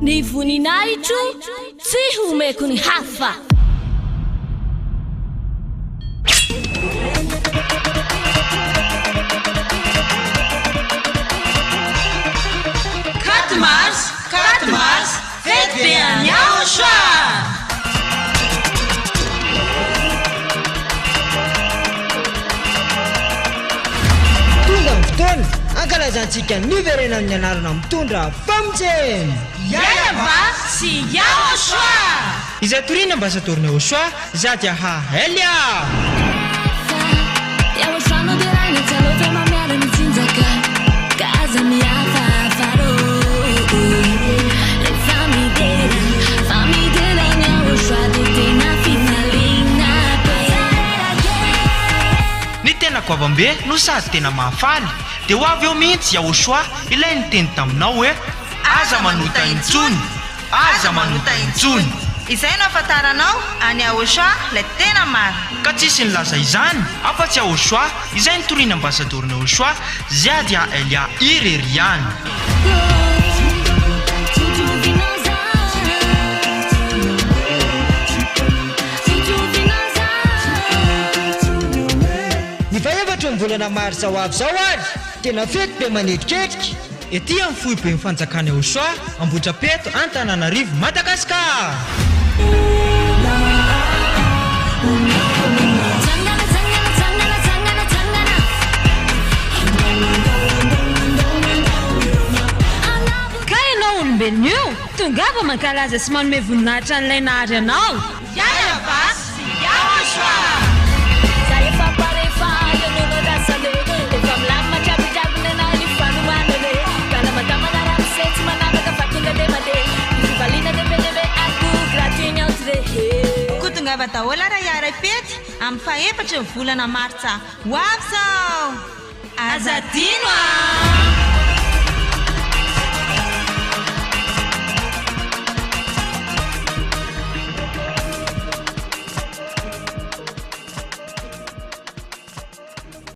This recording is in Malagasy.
ny voninahitro tsy homeko ny hafa. Katmars, fety be aniao soa! Tonga ny fotoana ankalazantsika niverena amin'ny anarana mitondra famojeny. Yayava sy yao soa! Izay torina ambasadorina ao soa zady aha Elia. Ny tena koavambe no sady tena mahafaly dia ho avy eo mihitsy Yahosoa ilay niteny taminao hoe aza manota intsony, aza manota intsony. Izay nafantaranao any Yahosoa ilay tena maro. Ka tsisy nilaza izany afa-tsy Yahosoa izay nitoriana ambasadorina Yahosoa ziady a Elia ireriany. Ny fahefatry ny volana marsa ho avy zao ary tena fety be manetriketrika Ety amin'ny fohy be mifanjakana Yahosoa Ambohidrapeto Antananarivo Madagasikara. Ka ianao olombelona io tongava mankalaza sy manome voninahitra an'ilay nahary anao. Yayava sy Yahosoa! Kutungava dahola raha iara-pety amin'ny fahefatry ny volana martsa ho avy zao. Aza dino a!